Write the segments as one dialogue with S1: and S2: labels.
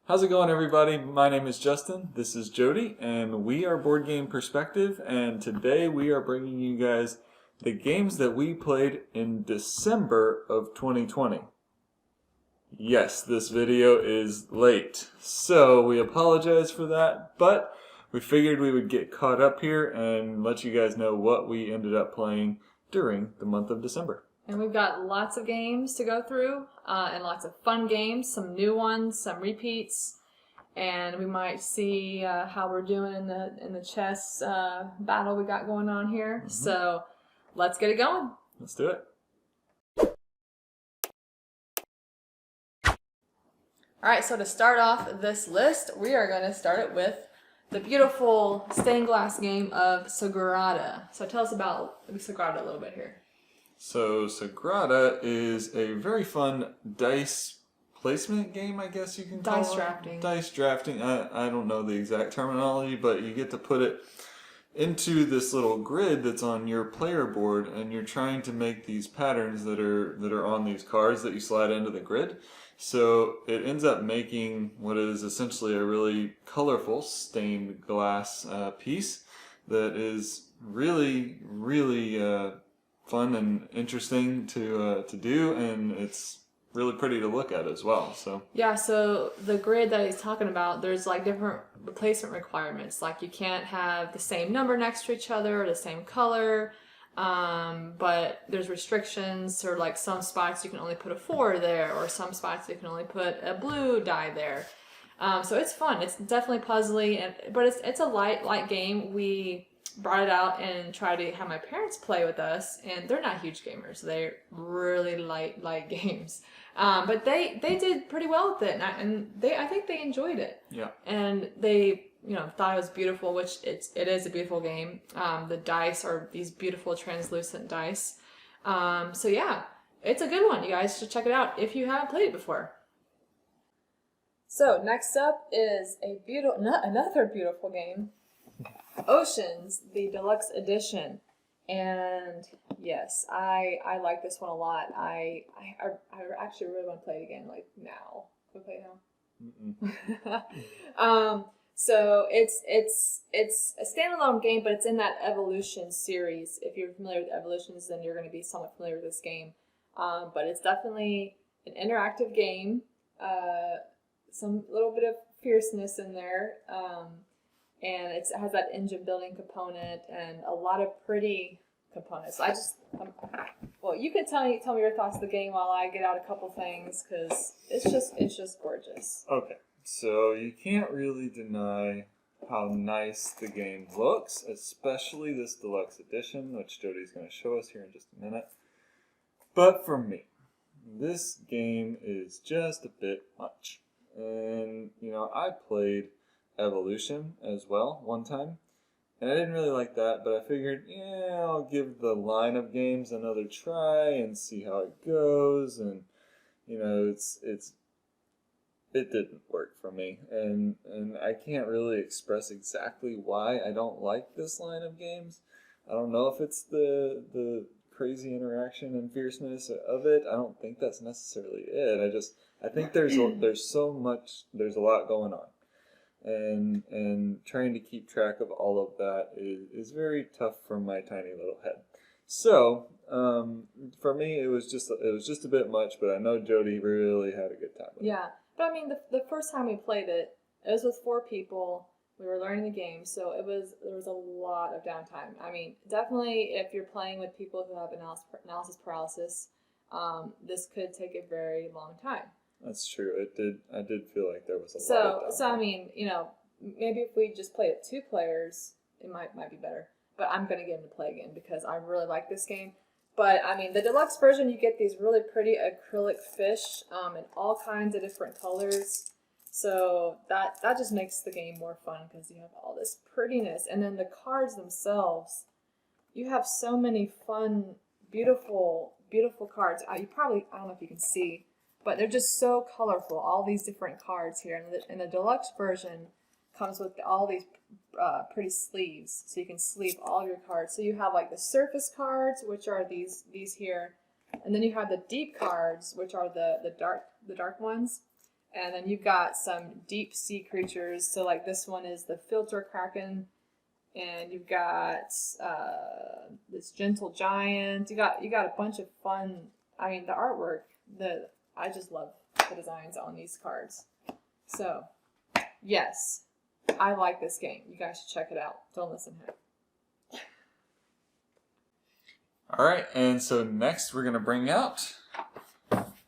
S1: How's it going, everybody? My name is Justin, this is Jody, and we are Board Game Perspective, and today we are bringing you guys the games that we played in December of 2020. Yes, this video is late, so we apologize for that, but we figured we would get caught up here and let you guys know what we ended up playing during the month of December.
S2: And we've got lots of games to go through, and lots of fun games, some new ones, some repeats, and we might see how we're doing in the chess battle we got going on here. Mm-hmm. So let's get it going.
S1: Let's do it.
S2: All right, so to start off this list, we are going to start it with the beautiful stained glass game of Sagarata. So tell us about Sagarata a little bit here.
S1: So Sagarata is a very fun dice placement game, I guess you can call it.
S2: Dice drafting.
S1: Dice drafting. I don't know the exact terminology, but you get to put it into this little grid that's on your player board, and you're trying to make these patterns that are on these cards that you slide into the grid. So it ends up making what is essentially a really colorful stained glass piece that is really fun and interesting to do, and it's really pretty to look at as well. So
S2: yeah, so the grid that he's talking about, there's like different replacement requirements. Like you can't have the same number next to each other or the same color, but there's restrictions. Or like some spots you can only put a 4 there, or some spots you can only put a blue die there. So it's fun. It's definitely puzzly, but it's a light game. We brought it out and tried to have my parents play with us, and they're not huge gamers. They're really light games, but they did pretty well with it, and I think they enjoyed it.
S1: Yeah, and
S2: they thought it was beautiful, which it is a beautiful game. The dice are these beautiful translucent dice. So yeah, it's a good one. You guys should check it out if you haven't played it before. So next up is another beautiful game. Oceans, the Deluxe Edition, and yes, I like this one a lot. I actually really want to play it again, like now. Can we play it now? So it's a standalone game, but it's in that Evolution series. If you're familiar with Evolutions, then you're going to be somewhat familiar with this game. But it's definitely an interactive game. Some little bit of fierceness in there. And it has that engine building component and a lot of pretty components. Well, you can tell me your thoughts of the game while I get out a couple things, because it's just gorgeous.
S1: Okay, so you can't really deny how nice the game looks, especially this Deluxe Edition, which Jody's going to show us here in just a minute. But for me, this game is just a bit much. And, I played Evolution as well one time, and I didn't really like that, but I figured, I'll give the line of games another try and see how it goes. And it didn't work for me, and I can't really express exactly why I don't like this line of games. I don't know if it's the crazy interaction and fierceness of it. I don't think that's necessarily it. I think there's a lot going on. And trying to keep track of all of that is very tough for my tiny little head. So for me, it was just a bit much, but I know Jody really had a good time with it.
S2: Yeah, but I mean, the first time we played it was with 4 people. We were learning the game, so there was a lot of downtime. I mean, definitely if you're playing with people who have analysis paralysis, this could take a very long time.
S1: That's true. I did feel like there was a lot of downtime.
S2: So I mean, maybe if we just played it 2 players, it might be better. But I'm gonna get him to play again because I really like this game. But I mean, the deluxe version, you get these really pretty acrylic fish in all kinds of different colors. So that just makes the game more fun because you have all this prettiness, and then the cards themselves, you have so many fun, beautiful cards. I don't know if you can see, but they're just so colorful, all these different cards here. And the deluxe version comes with all these pretty sleeves, so you can sleeve all your cards. So you have like the surface cards, which are these here, and then you have the deep cards, which are the dark ones. And then you've got some deep sea creatures. So like this one is the filter kraken, and you've got this gentle giant. You got a bunch of fun. I mean, the artwork. I just love the designs on these cards. So yes, I like this game. You guys should check it out. Don't listen to him.
S1: All right, and so next we're gonna bring out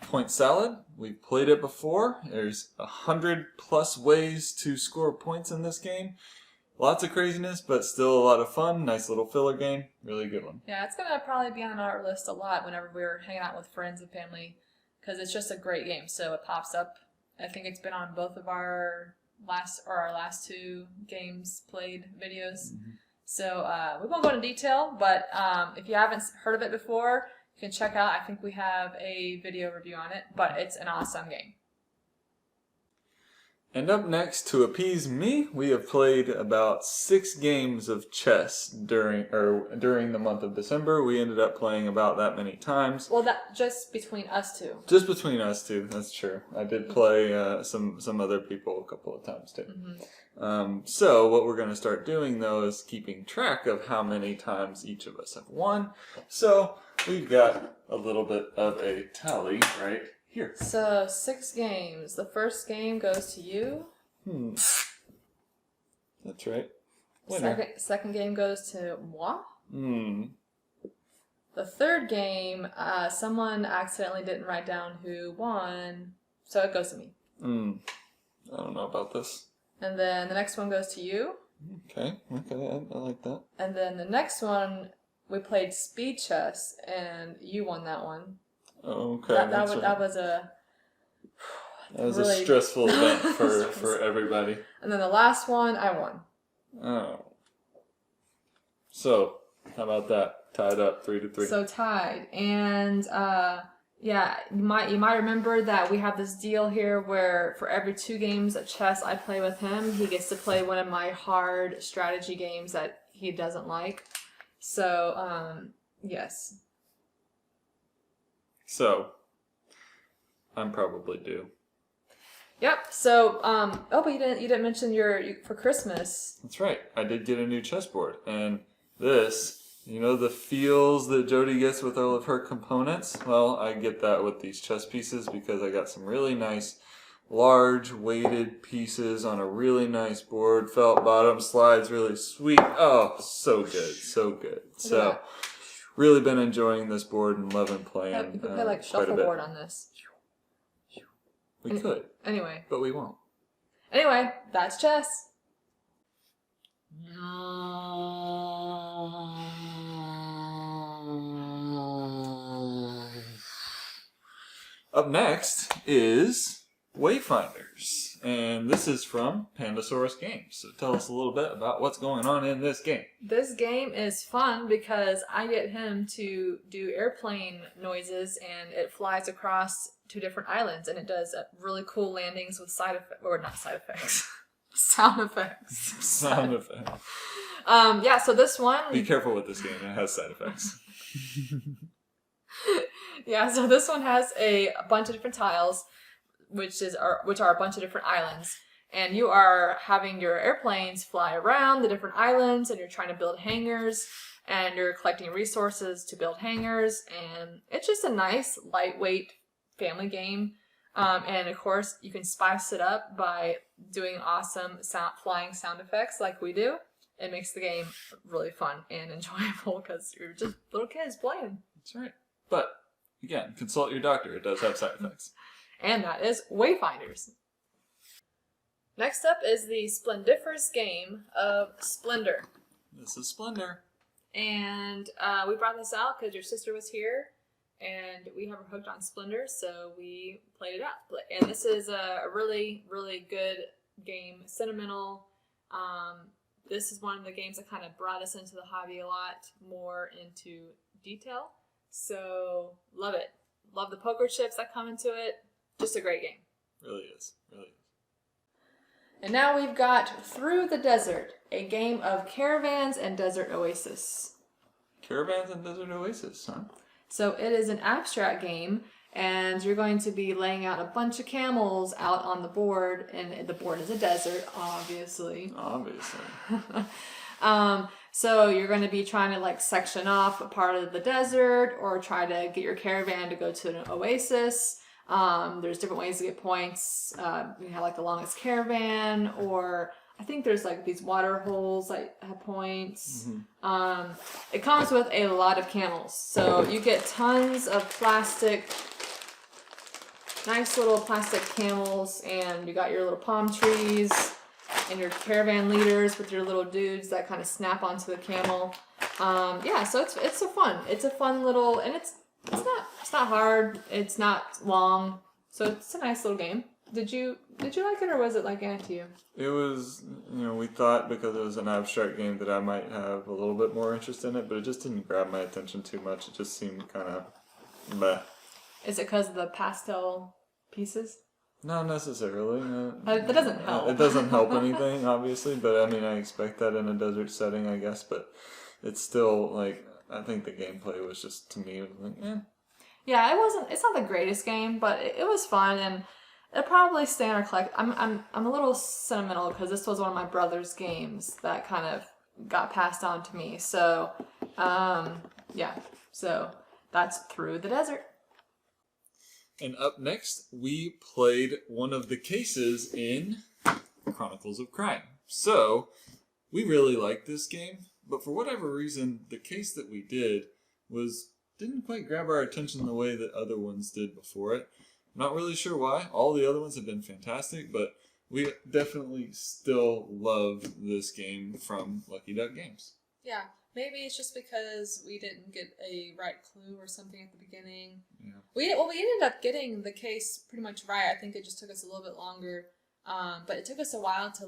S1: Point Salad. We've played it before. There's 100+ ways to score points in this game. Lots of craziness, but still a lot of fun. Nice little filler game. Really good one.
S2: Yeah, it's gonna probably be on our list a lot whenever we're hanging out with friends and family, because it's just a great game. So it pops up. I think it's been on both of our last two games played videos. Mm-hmm. So we won't go into detail, but if you haven't heard of it before, you can check out. I think we have a video review on it, but it's an awesome game.
S1: And up next, to appease me, we have played about 6 games of chess during the month of December. We ended up playing about that many times.
S2: Well, that just between us two.
S1: Just between us two, that's true. I did play some other people a couple of times too. Mm-hmm. So what we're going to start doing though is keeping track of how many times each of us have won. So we've got a little bit of a tally right here.
S2: So 6 games. The first game goes to you.
S1: That's right. Winner.
S2: Second game goes to moi. The third game, someone accidentally didn't write down who won, so it goes to me.
S1: I don't know about this.
S2: And then the next one goes to you.
S1: Okay, I like that.
S2: And then the next one, we played speed chess, and you won that one.
S1: Okay,
S2: that was a
S1: really stressful event for everybody. And
S2: then the last one, I won.
S1: Oh. So, how about that? Tied up 3-3.
S2: So tied. And yeah, you might remember that we have this deal here where for every 2 games of chess I play with him, he gets to play one of my hard strategy games that he doesn't like. So, yes.
S1: So, I'm probably due.
S2: Yep. So, but you didn't mention for Christmas.
S1: That's right. I did get a new chessboard, and this, the feels that Jody gets with all of her components. Well, I get that with these chess pieces because I got some really nice, large weighted pieces on a really nice board. Felt bottom, slides really sweet. Oh, so good, so good. So. Really been enjoying this board and loving playing.
S2: Yeah, we could play like shuffleboard on this.
S1: We could.
S2: Anyway.
S1: But we won't.
S2: Anyway, that's chess.
S1: Up next is Wayfinders. And this is from Pandasaurus Games. So tell us a little bit about what's going on in this game.
S2: This game is fun because I get him to do airplane noises and it flies across 2 different islands and it does really cool landings with sound effects.
S1: Sound effects.
S2: Yeah, so this one...
S1: Be careful with this game. It has side effects.
S2: Yeah, so this one has a bunch of different tiles, which are a bunch of different islands, and you are having your airplanes fly around the different islands, and you're trying to build hangars, and you're collecting resources to build hangars, and it's just a nice, lightweight family game. And of course, you can spice it up by doing awesome flying sound effects like we do. It makes the game really fun and enjoyable because you're just little kids playing.
S1: That's right. But again, consult your doctor. It does have side effects.
S2: And that is Wayfinders. Next up is the splendiferous game of Splendor.
S1: This is Splendor.
S2: And we brought this out because your sister was here, and we have her hooked on Splendor, so we played it out. And this is a really, really good game, sentimental. This is one of the games that kind of brought us into the hobby a lot more into detail. So, love it. Love the poker chips that come into it. Just a great game.
S1: Really is.
S2: And now we've got Through the Desert, a game of caravans and desert oasis.
S1: Caravans and desert oasis, huh?
S2: So it is an abstract game, And you're going to be laying out a bunch of camels out on the board, and the board is a desert, obviously.
S1: Obviously.
S2: So you're going to be trying to like section off a part of the desert or try to get your caravan to go to an oasis. There's different ways to get points. You have like the longest caravan, or I think there's like these water holes that have points. Mm-hmm. It comes with a lot of camels. So you get tons of nice little plastic camels, and you got your little palm trees and your caravan leaders with your little dudes that kind of snap onto the camel. So it's a fun little, and it's not hard, it's not long, so it's a nice little game. Did you like it, or was it like to you?
S1: It was, we thought because it was an abstract game that I might have a little bit more interest in it, but it just didn't grab my attention too much. It just seemed kind of meh.
S2: Is it because of the pastel pieces?
S1: Not necessarily.
S2: That doesn't help.
S1: It doesn't help anything, obviously, but I mean, I expect that in a desert setting, I guess, but it's still, like, I think the gameplay was just, to me, it was like, eh.
S2: Yeah, it's not the greatest game, but it was fun, and it'll probably stay in our collection. I'm a little sentimental because this was one of my brother's games that kind of got passed on to me, so, so that's Through the Desert.
S1: And up next, we played one of the cases in Chronicles of Crime. So, we really liked this game, but for whatever reason, the case that we didn't quite grab our attention the way that other ones did before it. Not really sure why. All the other ones have been fantastic, but we definitely still love this game from Lucky Duck Games.
S2: Yeah. Maybe it's just because we didn't get a right clue or something at the beginning. Yeah. We ended up getting the case pretty much right. I think it just took us a little bit longer. But it took us a while to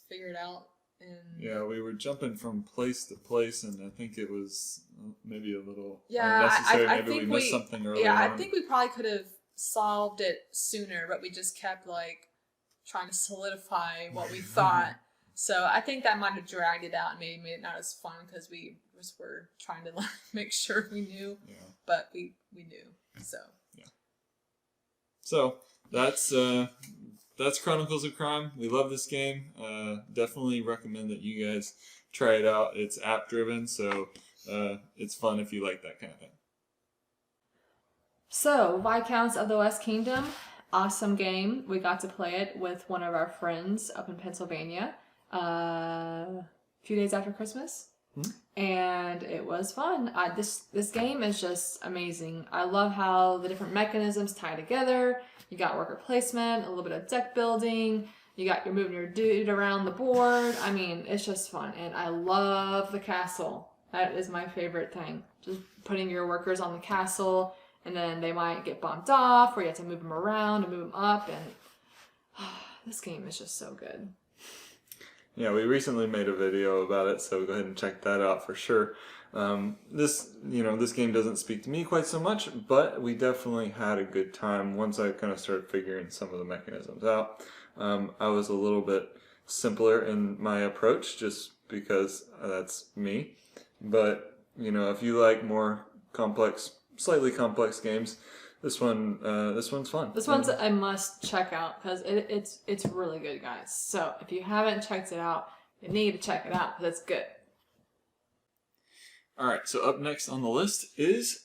S2: figure it out. And
S1: yeah, we were jumping from place to place, and I think it was maybe a little unnecessary.
S2: I
S1: maybe
S2: think
S1: we missed something earlier.
S2: Yeah, I think we probably could have solved it sooner, but we just kept trying to solidify what we thought. So I think that might have dragged it out and maybe made it not as fun because we just were trying to make sure we knew, but we knew. So
S1: yeah. So that's Chronicles of Crime. We love this game. Definitely recommend that you guys try it out. It's app driven, so it's fun if you like that kind of thing. So
S2: Viscounts of the West Kingdom, awesome game. We got to play it with one of our friends up in Pennsylvania. A few days after Christmas, and it was fun. This game is just amazing. I love how the different mechanisms tie together. You got worker placement, a little bit of deck building. You're moving your dude around the board. I mean, it's just fun, and I love the castle. That is my favorite thing. Just putting your workers on the castle, and then they might get bumped off, or you have to move them around and move them up, and this game is just so good.
S1: Yeah, we recently made a video about it, so go ahead and check that out for sure. This game doesn't speak to me quite so much, but we definitely had a good time once I kind of started figuring some of the mechanisms out. I was a little bit simpler in my approach, just because that's me. But, if you like more slightly complex games, this one's fun.
S2: This one's a must check out because it's really good, guys. So if you haven't checked it out, you need to check it out because it's good.
S1: All right. So up next on the list is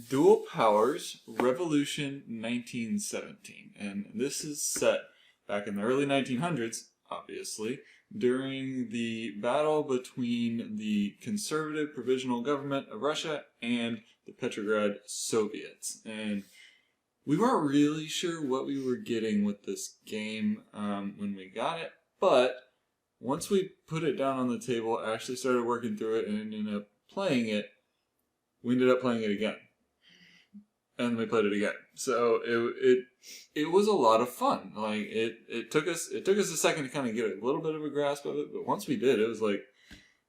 S1: Dual Powers Revolution 1917, and this is set back in the early 1900s, obviously, during the battle between the conservative provisional government of Russia and the Petrograd Soviets. And we weren't really sure what we were getting with this game when we got it, but once we put it down on the table, actually started working through it, and ended up playing it, we ended up playing it again. And we played it again. So it was a lot of fun. Like it took us a second to kind of get a little bit of a grasp of it, but once we did, it was like,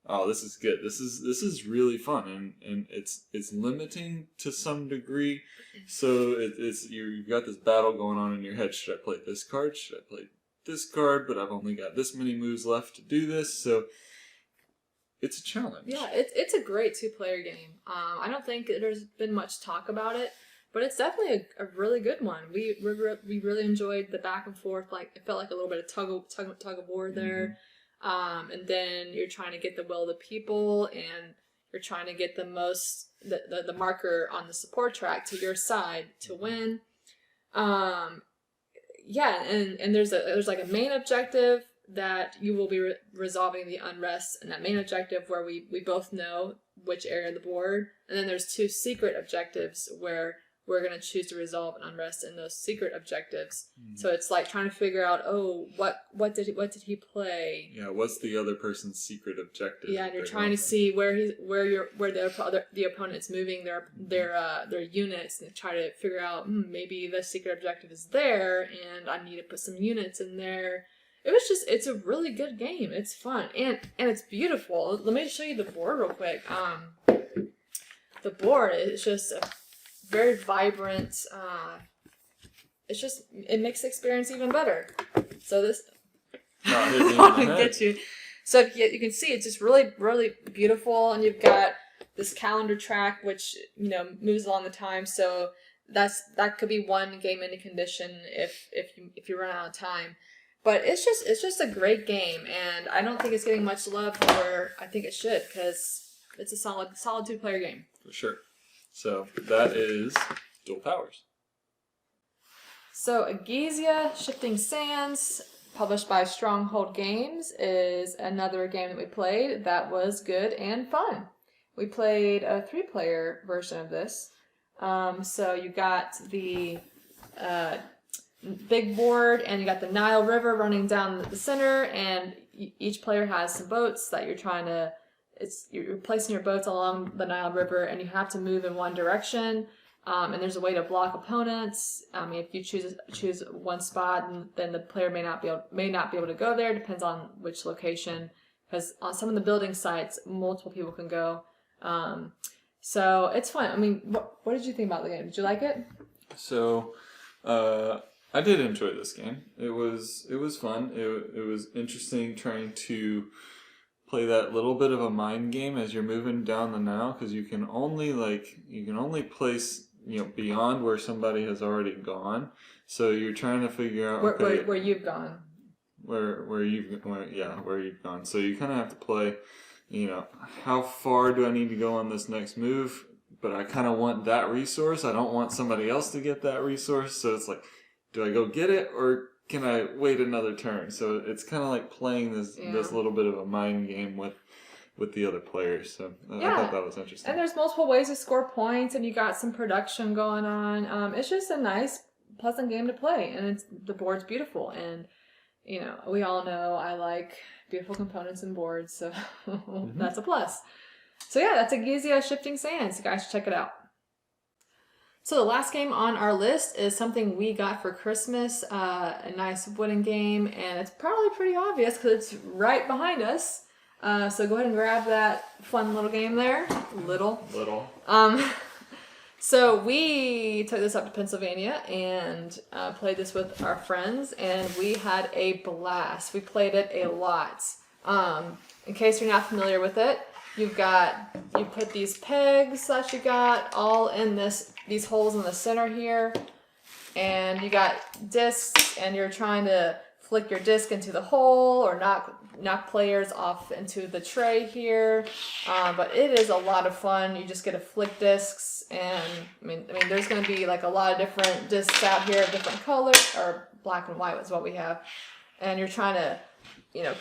S1: oh, this is good. This is really fun, and it's limiting to some degree. So you've got this battle going on in your head. Should I play this card? Should I play this card? But I've only got this many moves left to do this. So it's a challenge.
S2: Yeah, it's a great 2-player game. I don't think there's been much talk about it, but it's definitely a really good one. We really enjoyed the back and forth. Like, it felt like a little bit of tug of war there. And then you're trying to get the will of the people, and you're trying to get the marker on the support track to your side to win. Yeah, and there's like a main objective that you will be resolving the unrest, and that main objective where we both know which area of the board, and then there's 2 secret objectives where we're going to choose to resolve an unrest in those secret objectives. So it's like trying to figure out, what did he play?
S1: Yeah, what's the other person's secret objective?
S2: Yeah, and you're trying to see where the opponent's moving their units, and try to figure out maybe the secret objective is there, and I need to put some units in there. It's a really good game. It's fun and it's beautiful. Let me show you the board real quick. The board is just a very vibrant. It makes the experience even better. So this get you. So if you can see, it's just really, really beautiful, and you've got this calendar track which moves along the time. So that could be one game into condition if you run out of time. But it's just a great game, and I don't think it's getting much love where I think it should, because it's a solid 2-player game.
S1: For sure. So that is Dual Powers.
S2: So Agizia Shifting Sands, published by Stronghold Games, is another game that we played that was good and fun. We played a 3-player version of this. So you got the big board, and you got the Nile River running down the center, and each player has some boats that you're placing your boats along the Nile River, and you have to move in one direction. And there's a way to block opponents. If you choose one spot, then the player may not be able to go there. Depends on which location, because on some of the building sites, multiple people can go. So it's fun. I mean, what did you think about the game? Did you like it?
S1: So, I did enjoy this game. It was fun. It was interesting trying to play that little bit of a mind game as you're moving down the Nile, because you can only place beyond where somebody has already gone. So you're trying to figure out
S2: where you've gone.
S1: Where you've gone. So you kind of have to play. How far do I need to go on this next move? But I kind of want that resource. I don't want somebody else to get that resource. So it's like, do I go get it, or can I wait another turn? So it's kind of like playing this little bit of a mind game with the other players. So I thought that was interesting. And
S2: there's multiple ways to score points, and you got some production going on. It's just a nice, pleasant game to play, and the board's beautiful. And we all know I like beautiful components and boards, so that's a plus. So yeah, that's Agizia Shifting Sands. You guys should check it out. So the last game on our list is something we got for Christmas, a nice wooden game, and it's probably pretty obvious because it's right behind us. So go ahead and grab that fun little game there. Little. So we took this up to Pennsylvania and played this with our friends, and we had a blast. We played it a lot. In case you're not familiar with it, you put these pegs that you got all in these holes in the center here, and you got discs, and you're trying to flick your disc into the hole or knock players off into the tray here. But it is a lot of fun. You just get to flick discs, and I mean there's going to be like a lot of different discs out here of different colors, or black and white is what we have, and you're trying to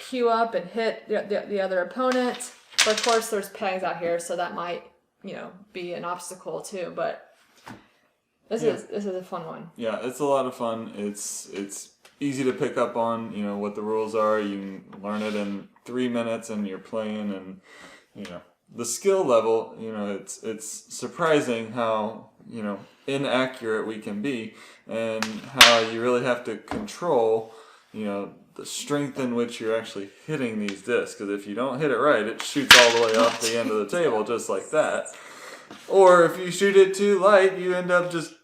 S2: queue up and hit the other opponent. But of course there's pegs out here, so that might be an obstacle too. But this is a fun one. Yeah,
S1: it's a lot of fun. It's easy to pick up on, what the rules are. You can learn it in 3 minutes, and you're playing, and the skill level, it's surprising how inaccurate we can be, and how you really have to control the strength in which you're actually hitting these discs. Because if you don't hit it right, it shoots all the way off the end of the table just like that. Or if you shoot it too light, you end up just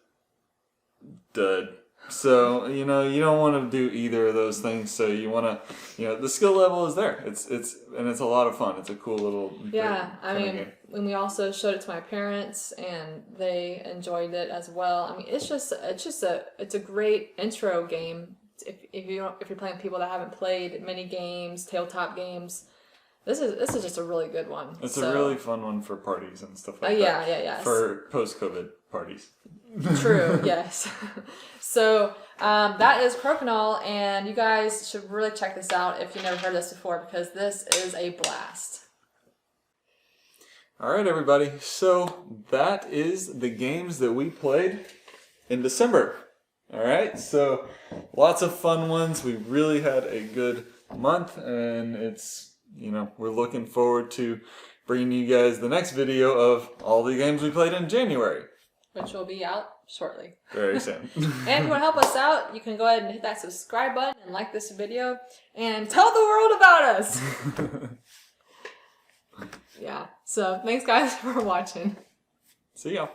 S1: dead. So, you don't want to do either of those things. So you want to, the skill level is there. It's a lot of fun. It's a cool little
S2: game. When we also showed it to my parents and they enjoyed it as well. I mean, it's a great intro game. If you're playing with people that haven't played mini games, tabletop games, this is just a really good one.
S1: It's a really fun one for parties and stuff like that.
S2: Yeah.
S1: For post-COVID parties.
S2: True, yes. So that is Crokinole, and you guys should really check this out if you've never heard this before, because this is a blast.
S1: All right, everybody. So that is the games that we played in December. All right, so lots of fun ones. We really had a good month, and it's, we're looking forward to bringing you guys the next video of all the games we played in January.
S2: Which will be out shortly.
S1: Very soon.
S2: And if you want to help us out, you can go ahead and hit that subscribe button and like this video and tell the world about us. Yeah. So thanks guys for watching.
S1: See y'all.